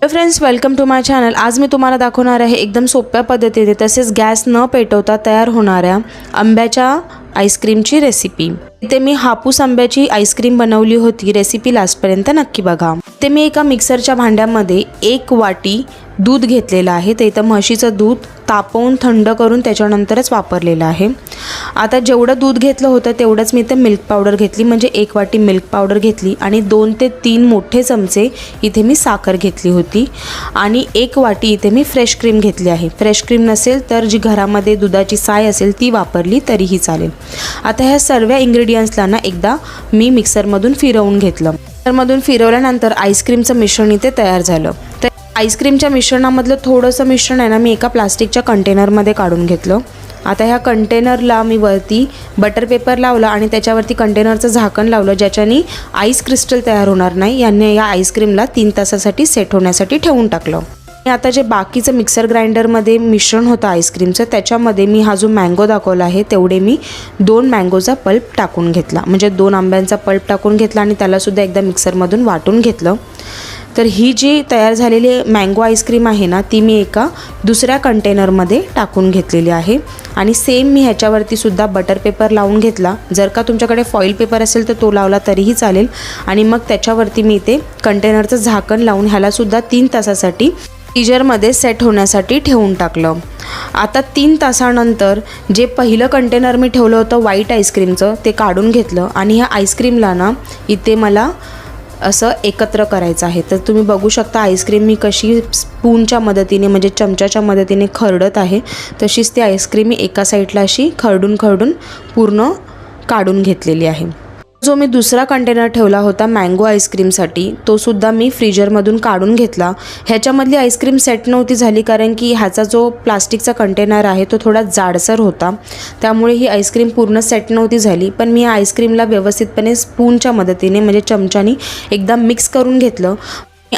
Friends, welcome to my channel. आज मी तुम्हाला दाखवणार आहे एकदम सोप्या पद्धतीने तसेच गॅस न पेटवता तयार होणाऱ्या आंब्याच्या आईस्क्रीमची रेसिपी। इथे मी हापूस आंब्याची आईस्क्रीम बनवली होती। रेसिपी लास्टपर्यंत नक्की बघा। ते मी एका मिक्सरच्या भांड्यामध्ये 1 वाटी दूध घेतलेलं आहे। ते इथं म्हशीचं दूध तापवून थंड करून त्याच्यानंतरच वापरलेलं आहे। आता जेवढं दूध घेतलं होतं तेवढंच मी इथे मिल्क पावडर घेतली, म्हणजे 1 वाटी मिल्क पावडर घेतली आणि 2 ते 3 मोठे चमचे इथे मी साखर घेतली होती आणि 1 वाटी इथे मी फ्रेश क्रीम घेतली आहे। फ्रेश क्रीम नसेल तर जी घरामध्ये दुधाची साय असेल ती वापरली तरीही चालेल। आता ह्या सर्व इंग्रेडियंट्सला ना एकदा मी मिक्सरमधून फिरवून घेतलं। मिक्सरमधून फिरवल्यानंतर आईस्क्रीमचं मिश्रण इथे तयार झालं। तर आईस्क्रीमच्या मिश्रणामधलं थोडंसं मिश्रण आहे ना मी एका प्लास्टिकच्या कंटेनरमध्ये काढून घेतलं। आता ह्या कंटेनरला मी वरती बटर पेपर लावला आणि त्याच्यावरती कंटेनरचं झाकण लावलं, ज्याच्याने आईस क्रिस्टल तयार होणार नाही। याने या आईस्क्रीमला 3 तासासाठी सेट होण्यासाठी ठेवून टाकलं। आता जे बाकीचं मिक्सर ग्राइंडरमध्ये मिश्रण होतं आईस्क्रीमचं, त्याच्यामध्ये मी हा जो मँगो दाखवला आहे तेवढे मी 2 मँगोचा पल्प टाकून घेतला, म्हणजे 2 आंब्यांचा पल्प टाकून घेतला आणि त्यालासुद्धा एकदा मिक्सरमधून वाटून घेतलं। तर ही जी तयार झालेली मँगो आईस्क्रीम आहे ना ती मी एका दुसऱ्या कंटेनरमध्ये टाकून घेतलेली आहे आणि सेम मी ह्याच्यावरती सुद्धा बटर पेपर लावून घेतला। जर का तुमच्याकडे फॉईल पेपर असेल तर तो लावला तरीही चालेल आणि मग त्याच्यावरती मी ते कंटेनरचं झाकण लावून ह्यालासुद्धा 3 तासासाठी फ्रीजरमध्ये सेट होण्यासाठी ठेवून टाकलं। आता 3 तासानंतर जे पहिलं कंटेनर मी ठेवलं होतं व्हाईट आईस्क्रीमचं ते काढून घेतलं आणि ह्या आईस्क्रीमला ना इथे मला असं एकत्र करायचं आहे। तर तुम्ही बघू शकता आईस्क्रीम मी कशी स्पूनच्या मदतीने म्हणजे चमच्याच्या मदतीने खरडत आहे, तशीच ती आईस्क्रीम मी एका साईडला अशी खरडून पूर्ण काढून घेतलेली आहे। जो मी दुसरा कंटेनर ठेवला होता मँगो आईस्क्रीमसाठी तो सुद्धा मी फ्रीजरमधून काढून घेतला। ह्याच्यामधली आईस्क्रीम सेट नव्हती झाली कारण की ह्याचा जो प्लास्टिकचा कंटेनर आहे तो थोडा जाडसर होता, त्यामुळे ही आईस्क्रीम पूर्ण सेट नव्हती झाली। पण मी आईस्क्रीमला व्यवस्थितपणे स्पूनच्या मदतीने म्हणजे चमच्याने एकदा मिक्स करून घेतलं।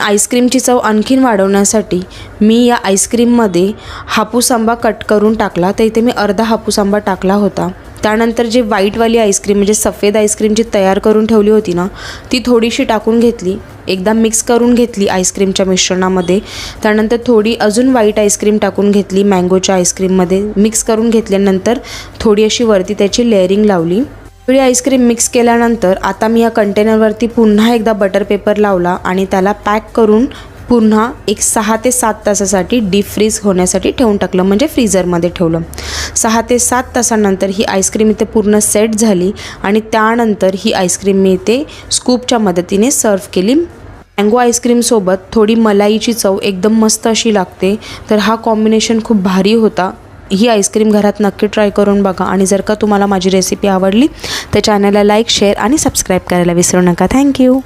आईस्क्रीमची चव आणखीन वाढवण्यासाठी मी या आईस्क्रीममध्ये हापूस आंबा कट करून टाकला। तर इथे मी अर्धा हापूस आंबा टाकला होता। त्यानंतर जे व्हाईटवाली आईस्क्रीम म्हणजे सफेद आईस्क्रीम जी तयार करून ठेवली होती ना ती थोडीशी टाकून घेतली, एकदा मिक्स करून घेतली आईस्क्रीमच्या मिश्रणामध्ये। त्यानंतर थोडी अजून व्हाईट आईस्क्रीम टाकून घेतली मँगोच्या आईस्क्रीममध्ये, मिक्स करून घेतल्यानंतर थोडी अशी वरती त्याची लेअरिंग लावली। थोडी आईस्क्रीम मिक्स केल्यानंतर आता मी या कंटेनरवरती पुन्हा एकदा बटर पेपर लावला आणि त्याला पॅक करून पुन्हा एक 6 ते 7 तासासाठी डीप फ्रीज होण्यासाठी ठेवून टाकलं, म्हणजे फ्रीजरमध्ये ठेवलं। 6 ते 7 तासानंतर ही आईस्क्रीम इथे पूर्ण सेट झाली आणि त्यानंतर ही आईस्क्रीम मी इथे स्कूपच्या मदतीने सर्व केली। मँगो आईस्क्रीमसोबत थोडी मलाईची चव एकदम मस्त अशी लागते, तर हा कॉम्बिनेशन खूप भारी होता। ही आईस्क्रीम घरात नक्की ट्राय करून बघा आणि जर का तुम्हाला माझी रेसिपी आवडली तर चॅनलला लाईक, शेअर आणि सबस्क्राईब करायला विसरू नका। थँक्यू।